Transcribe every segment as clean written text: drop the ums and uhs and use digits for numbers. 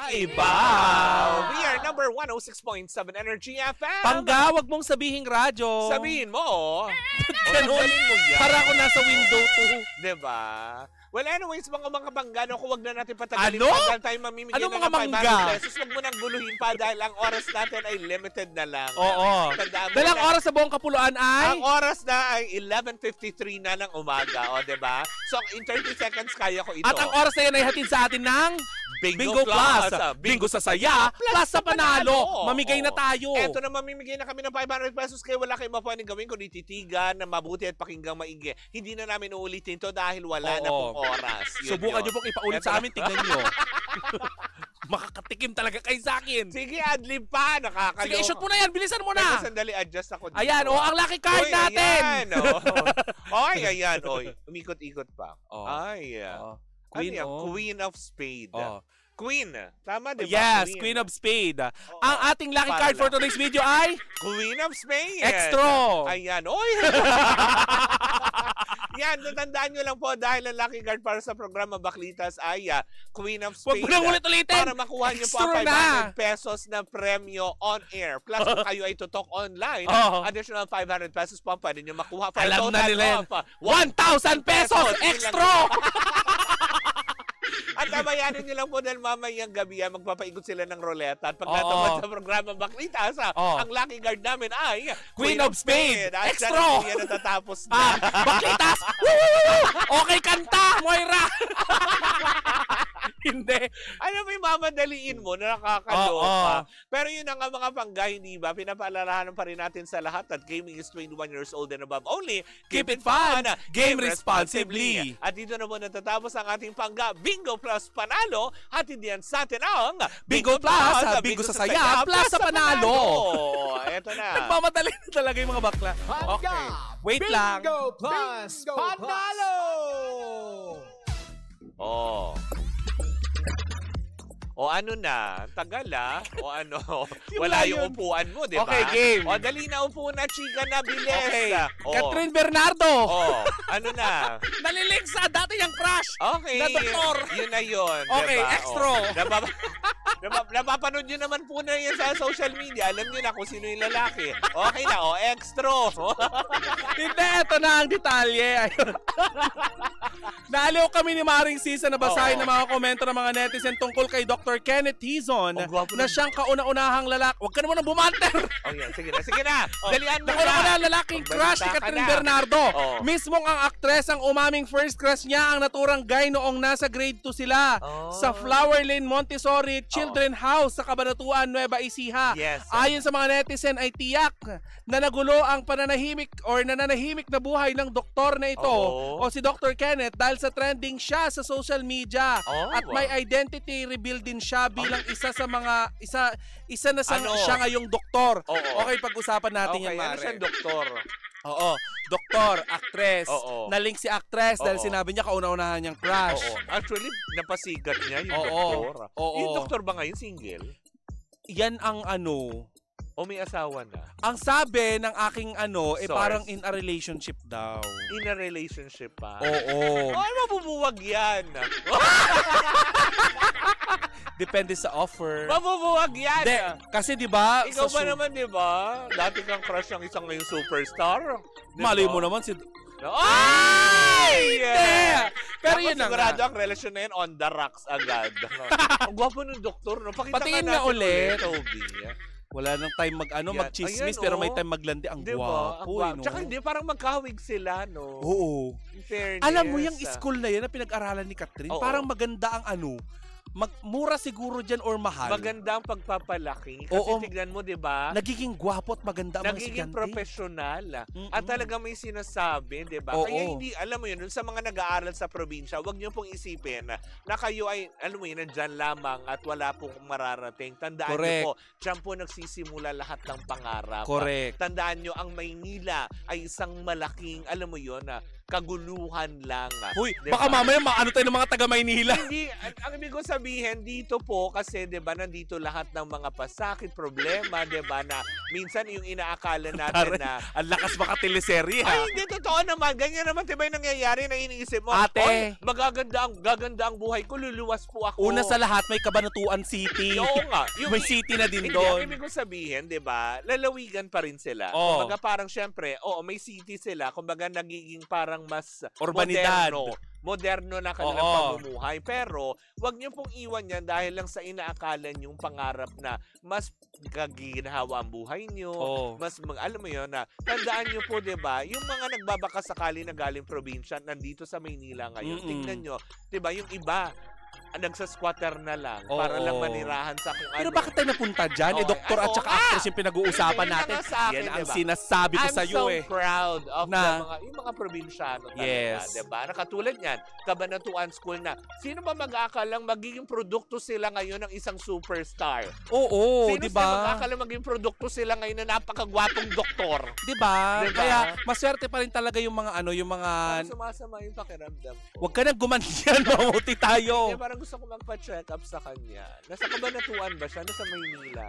kakaiba. We are number 106.7 Energy FM. Pangga, wag mong sabihing radyo. Sabihin mo. Ganun. Mo yan. Para ako nasa window 2. Diba? Well, anyways, mga panggano, kung wag na natin patagalin. Ano? Dahil tayo mamimigay Ano na mga ng mangga? 500 pesos. Wag mo nang guluhin pa dahil ang oras natin ay limited na lang. Oo. Tandaan mo Dalang na, oras sa buong kapuluan ay? ang oras na ay 11:53 na ng umaga. O, diba? So, in 30 seconds, kaya ko ito. At ang oras na yan ay hatid sa atin ng Bingo Plus. Bingo sa saya, plus sa panalo. Mamigay na tayo. Eto na, mamimigay na kami ng 500 pesos kaya wala kayong mapwedeng gawin kundi titigan na mabuti at pakinggang maigi. Hindi na namin uulitin to dahil wala na pong oras. Subukan nyo pong ipaulit sa amin, tignan nyo. Makakatikim talaga kayo sa akin. Sige, adlib pa. Nakakaloka. Sige, i-shoot mo na yan. Bilisan mo na. Sandali, adjust ako dito. Ayan, ang lucky card natin. Ayan, ayan. Umikot-ikot pa. Ay, Queen of Spade. Queen. Tama, di ba? Yes, Queen of Spade. Ang ating lucky card for today's video ay Queen of Spade. Extra. Ayan. Yan, natandaan nyo lang po dahil ang lucky card para sa programa Baklitas ay Queen of Spade. Huwag mo nang ulit-ulitin. Para makuha nyo po ang 500 pesos na premyo on air. Plus, kung kayo ay tutok online, additional 500 pesos po ang pwede nyo makuha. Alam na nila yan. 1,000 pesos extra! At tabayanin nyo lang po dahil mamayang gabi magpapaigot sila ng roleta. At pag natapos sa programa Baklitas, ang lucky card namin ay Queen of Spade. Extra! At yan natatapos na. Baklitas! Okay, kanta, Moira! Hindi. Ano may mamadaliin mo na nakakaloka? Pero yun ang mga pangga, hindi ba? Pinapaalalahanan pa rin natin sa lahat at gaming is 21 years old and above only. Keep it fun! Game responsibly! At dito na po natatapos ang ating pangga Bingo Plus Panalo. Hatid yan sa atin ang Bingo Plus! Bingo sa saya, plus sa panalo! Eto na. Nagmamadali na talaga yung mga bakla. Okay. Wait lang. Bingo Plus Panalo! O ano na, tagal o ano, wala yung upuan mo, di ba? Okay, game. O dali na, upo na, chika na, bilis. Okay. Catherine Bernardo. Ano na? Nalilig sa dati yung crush. Okay. Na doktor. Yun na yun. Okay, diba? extra. Napapanood nyo naman po na yan sa social media. Alam nyo na kung sino yung lalaki. Okay na, extra. Hindi, eto na ang detalye. Naaliw kami ni Maring Sisa na basahin ng mga komento ng mga netizen tungkol kay Dr. Kenneth Hizon na siyang kauna-unahang lalaki. Huwag ka naman na bumanter. Yan, sige na. Dalian mo na. Kauna-unahang lalaking crush ni Catherine Bernardo. Mismong ang aktres ang umaming first crush niya ang naturang guy noong nasa grade 2 sila sa Flower Lane Montessori Children House sa Cabanatuan, Nueva Ecija. Yes. Ayon sa mga netizen ay tiyak na nagulo ang nananahimik na buhay ng doktor na ito o si Dr. Kenneth dahil sa trending siya sa social media at may identity reveal din siya bilang isa na siya ngayong doktor. Okay, pag-usapan natin yan, Mare. Ano siyang doktor? Doktor, actress. Nalink si actress dahil sinabi niya kauna-unahan niyang crush. Actually, napasigat niya yung doktor. Yung doktor ba ngayon single? Yan ang O may asawa na? Ang sabi ng aking parang in a relationship daw. In a relationship pa? Oo. Ay, mabubuwag yan. Depende sa offer. Mabubuwag yan. Kasi 'di ba? Ikaw ba naman 'di ba? Dati kang crush ng isang ngayong superstar. Malay mo naman si Ay! Pero yun na sigurado ang relasyon na yun on the rocks agad. Ang gwapo ng doktor, no? Pakita patingin nga natin ulit. Toby. Wala nang time mag-chismis pero may time maglandi. Ang gwapo. No? Tsaka hindi, parang magkahawig sila, no? Oo. In fairness. Alam mo, yung school na yan na pinag-aralan ni Catherine, parang maganda ang mura siguro dyan or mahal. Maganda ang pagpapalaki. Kasi tignan mo, di ba? Nagiging gwapo at maganda ang mga nagiging estudyante. professional. At talaga may sinasabi, di ba? Kaya hindi, alam mo yun, sa mga nag-aaral sa probinsya, huwag niyo pong isipin na kayo ay, alam mo yun, nandyan lamang at wala pong mararating. Tandaan niyo po, dyan po nagsisimula lahat ng pangarap. Correct. Tandaan niyo, ang Maynila ay isang malaking, alam mo yun, kaguluhan lang. Uy, baka mamaya maano tayo ng mga taga Maynila. Hindi, ang ibig ko sabihin, dito po, kasi 'di ba nandito lahat ng mga pasakit, problema, 'di ba, na minsan yung inaakala natin na ang lakas baka teleserye ha. ay, hindi totoo naman. Ganyan naman 'di ba yung nangyayari na iniisip mo. Ate, gaganda ang buhay ko, luluwas po ako. una sa lahat may Cabanatuan City. Oo nga. May city na din Hindi, ang doon. ibig ko sabihin, 'di ba? Lalawigan pa rin sila. Oh. Kumbaga parang syempre, may city sila, kumbaga nagiging parang mas Urbanidad. moderno na kanilang pamumuhay. Pero, wag niyo pong iwan yan dahil lang sa inaakala niyong pangarap na mas kaginhawa ang buhay niyo. Alam mo yun, na tandaan niyo po, 'di ba? Yung mga nagbabaka sakali na galing probinsya, nandito sa Maynila ngayon, tingnan niyo, 'di ba? Yung iba, nagsasquatter na lang para lang manirahan sa kung Pero ano. bakit tayo napunta dyan? Doktor at saka actress yung pinag-uusapan natin. Yan ang sinasabi ko sa iyo I'm so proud of yung mga probinsyano talaga, yes. diba? Nakatulad niyan, Cabanatuan School na. Sino ba mag-aakalang magiging produkto sila ngayon ng isang superstar? Oo, Sino di ba? mag-aakalang magiging produkto sila ngayon na napakagwapong doktor? Di ba? Diba? Kaya maswerte pa rin talaga yung mga sumasama yung pakiramdam ko. Huwag ka nang gumanyan, mamuti tayo. Parang gusto ko magpa-check up sa kanya. Nasa Cabanatuan ba siya? Nasa Maynila?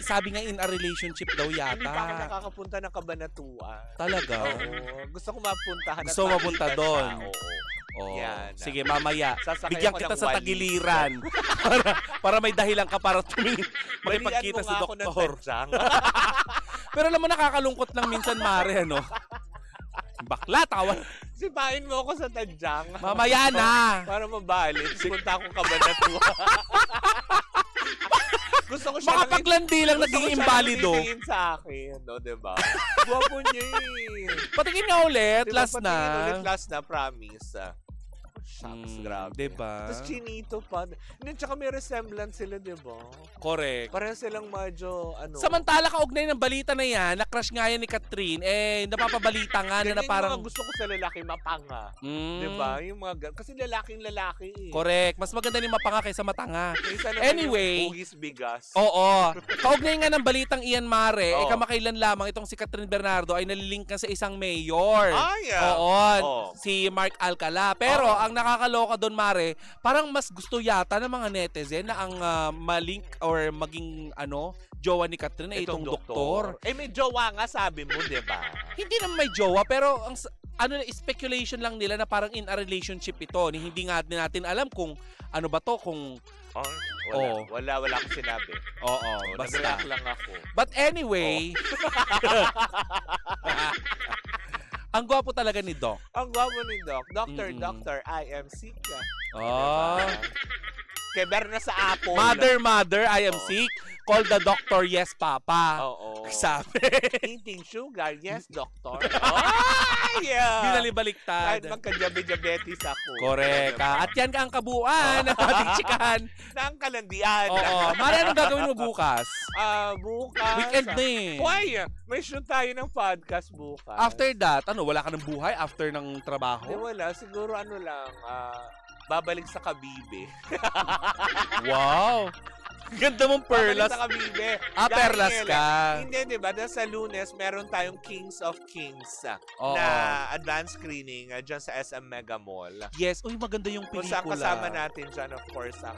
Sabi nga in a relationship daw yata. Hindi pa ako nakakapunta ng Cabanatuan. Talaga? Oo. Gusto ko mapuntahan. Gusto mo mapunta doon? Oo. Yan. Sige, mamaya. Sasakay Bigyan ako kita ng sa wali. tagiliran. para may dahilan ka para makipagkita si doktor. Pero alam mo, nakakalungkot lang minsan, Mare, ano? Bakla, tawan. Sipain mo ako sa tadyang. Mamaya na. Para mabalik. Punta akong Cabanatuan. Gusto ko siya makapaglandi lang naging imbalido. Gusto ko siya sa akin, no, diba? Guwapo niya eh. Patingin nga ulit, diba, last na. Patingin ulit, last na, promise. Shucks, grabe. Diba? Tapos chinito pa. Hindi, tsaka may resemblance sila, diba? Correct. Pareho silang medyo, Samantala, kaugnay ng balita na yan, na-crush nga yan ni Catherine, napapabalita nga na parang... Yung mga gusto ko sa lalaki, mapanga. Diba? Yung mga, kasi lalaking lalaki eh. Correct. Mas maganda ni mapanga kaysa matanga. Anyway. Hugis bigas. Oo. Kaugnay nga ng balitang iyan, Mare, kamakailan lamang itong si Catherine Bernardo ay nalilink sa isang mayor. Oo. Si Mark Alcala. Pero, ang nakakaloka doon, Mare, parang mas gusto yata ng mga netizen na ang malink or maging jowa ni Catherine ay itong doktor. May jowa nga sabi mo, 'di ba? Hindi naman may jowa, pero ang speculation lang nila na parang in a relationship ito. Hindi nga natin alam kung ano ba to, kung wala akong sinabi. Oo, basta nag-react lang ako. But anyway, ang gwapo talaga ni Doc. Ang gwapo ni Doc. Doctor, I am sick. Kay Berna sa Apple. Mother, I am sick. Call the doctor, yes, Papa. Oo. Sabi. Eating sugar, yes, doctor. Binalibaliktad. Kahit magka-diabetes ako. Correct. At yan ang kabuuan ng ating chikahan. Ng kalandian. Oo. Mari, anong gagawin mo bukas? Bukas. Weekend na eh. Why? May shoot tayo ng podcast bukas. After that, wala ka ng buhay after ng trabaho? Wala. Siguro lang, babalik sa Kabibe. Wow! Ganda mong perlas. Babalik sa Kabibe. Perlas ka. Hindi, diba? Dahil sa Lunes, meron tayong Kings of Kings na advanced screening dyan sa SM Mega Mall. Yes. Uy, maganda yung pelikula. Kung saan kasama natin dyan, of course, ang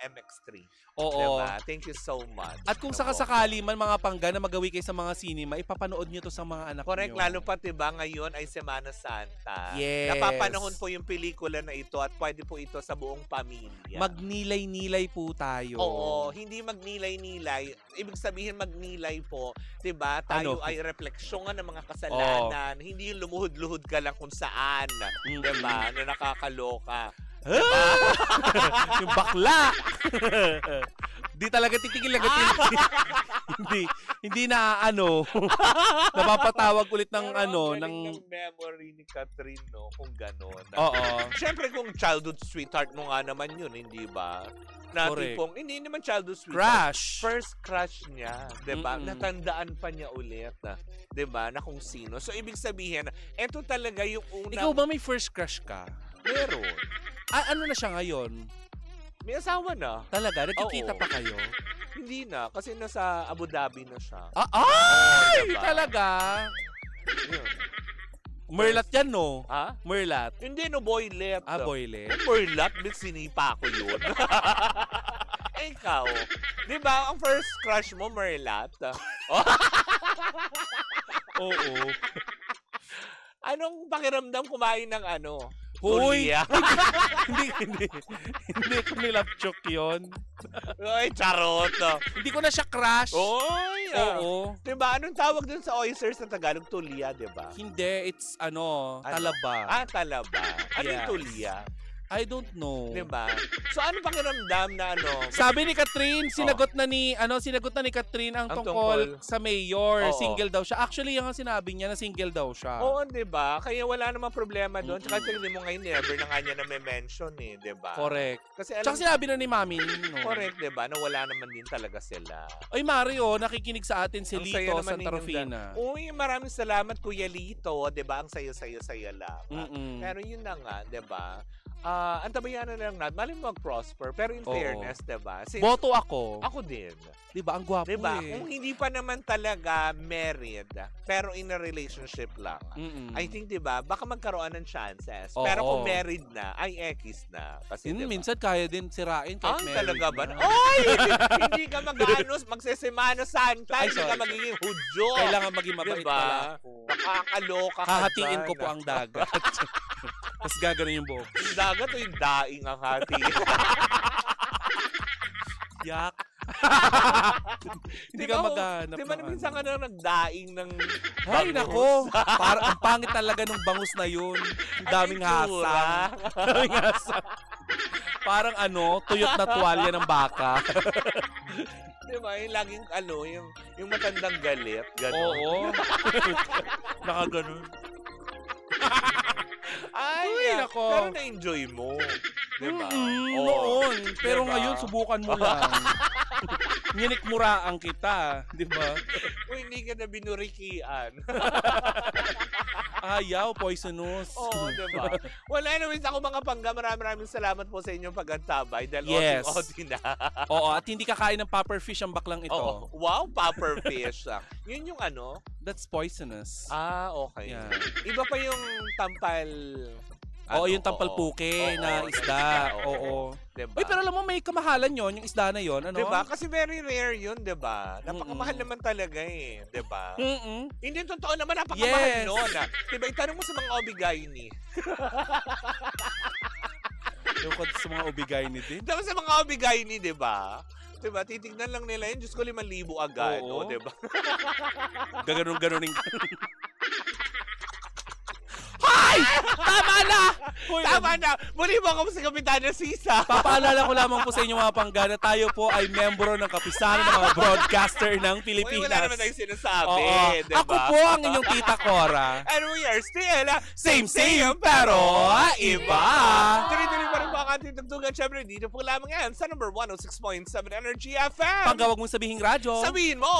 MX3. Oo. Diba? Thank you so much. At kung sakasakali man mga pangga na magawi kayo sa mga cinema, ipapanood nyo to sa mga anak Correct, nyo. lalo pa diba ngayon ay Semana Santa. Yes. Napapanahon po yung pelikula na ito at pwede po ito sa buong pamilya. Magnilay-nilay po tayo. Oo, hindi magnilay-nilay. Ibig sabihin magnilay po, diba? Tayo ay refleksyon ng mga kasalanan. Hindi yung lumuhod-luhod ka lang kung saan. Diba? Na nakakaloka. Diba? Yung bakla. Di talaga titigil lang. hindi na napapatawag ulit ng ng memory ni Catherine, no, kung gano'n. Oo. Siyempre kung childhood sweetheart mo nga naman yun, hindi ba? Natin pong, hindi naman childhood sweetheart. Crush. First crush niya, 'di ba? Natandaan pa niya ulit, 'di ba? Na kung sino. So ibig sabihin, eto talaga yung unang. Ikaw ba may first crush ka? Meron. Ano na siya ngayon? May asawa na. Talaga? Nagkikita pa kayo? Hindi na. Kasi nasa Abu Dhabi na siya. Ay! Diba? Talaga? Yun. Merlat yan, no? Ha? Merlat. Hindi, no, boylet. Boylet. Merlat, sinipa ko yun. Ikaw, di ba, ang first crush mo, Merlat? Oo. Anong pakiramdam kumain ng Hoy! Tulia? Hindi ko nilapchok yun. Ay, charot. Hindi ko na siya crush. Oy! Oo. Diba, anong tawag dun sa oysters na Tagalog? Tulia, diba? Hindi, it's talaba. Talaba. Ano yung Yes. tulia? I don't know. Diba? So, ano pakiramdam na Sabi ni Catherine, sinagot na ni Catherine ang tungkol sa mayor. Oo. Single daw siya. Actually, yung sinabi niya na single daw siya. Oo, diba? Kaya wala namang problema doon. Tsaka tingnan mo ngayon, never na nga niya na may mention diba? Correct. Kasi Tsaka sinabi na ni Mami Nino. Correct, diba? Na wala naman din talaga sila. Ay, Mario, nakikinig sa atin si Ang saya Lito naman Santa ninyong Rufina. Uy, maraming salamat, Kuya Lito. Diba? Ang saya-saya lang. Mm-mm. Pero yun na nga, diba? Ang tabayanan lang natin, mali mo mag-prosper. Pero in Oo. fairness, diba? Boto ako. Ako din. Diba? Ang gwapo Diba? eh. Kung hindi pa naman talaga married, pero in a relationship lang, Mm-mm. I think, diba, baka magkaroon ng chances. Oo. Pero kung married na, ay X na. Kasi, diba? Minsan kaya din sirain kahit married talaga ba? na. Oy! Hindi ka magsesemana santa, Ay, hindi ka sorry. magiging hudyo. Kailangan maging mabait Diba? pala ako. Nakakaloka ka Hahatiin dyan. ko po ang dagat. Tapos gaganon yung buhok. Yung dagat o yung daing ang hati? Yak. Hindi Di ba, ka maghanap. Di ba na minsan ka na nagdaing ng Ay, bangus? nako. Parang ang pangit talaga ng bangus na yun. Ang daming hasang. Daming hasang. Parang tuyot na tuwalya ng baka. Di ba? Yung laging yung matandang galit. Gano'n. Oo. Nakaganon. Ay, Uy, nako. pero na-enjoy mo. Di ba? Oo. Noon. Pero Diba? ngayon, subukan mo lang. Nginikmuraan kita. Di ba? Uy, hindi ka na binurikian. Ayaw, poisonous. Oo, diba? Well, anyways, ako mga pangga, maraming salamat po sa inyong pag-antabay dahil Yes. oting-oti na. Oo, at hindi kakain ng puffer fish ang baklang ito. Oo. Wow, puffer fish. Yun yung That's poisonous. okay. Yan. Iba pa yung tampal. Oo, yung tampalpuke na isda. Oo. Diba? Uy, pero alam mo, may kamahalan yon yung isda na yon. Diba? Kasi very rare yun, diba? Napakamahal naman talaga diba? Mm-mm. Hindi, totoo naman, napakamahal Yes. nun. Diba, itanong mo sa mga obigaini. Yung sa mga ubigay ni din. Diba sa mga obigaini, diba? Diba, titignan lang nila yun. Diyos ko, 5,000 agad. Oo. Diba? Gaganon-ganoning. Hay! Tama na! Hoy, Tama na! Muli mo ako sa Kapitana Sisa. papaalala ko lamang po sa inyo mga panggana, tayo po ay membro ng kapisanan ng mga broadcaster ng Uy, Pilipinas. wala naman tayong sinasabi. Oo. Diba? Ako po ang inyong tita Cora. And we are still Same, pero iba. Tuloy-tuloy pa rin po ang ating tugtugan. Siyempre, dito po lamang yan sa number 106.7 Energy FM. Panggawag mong sabihing radyo. Sabihin mo!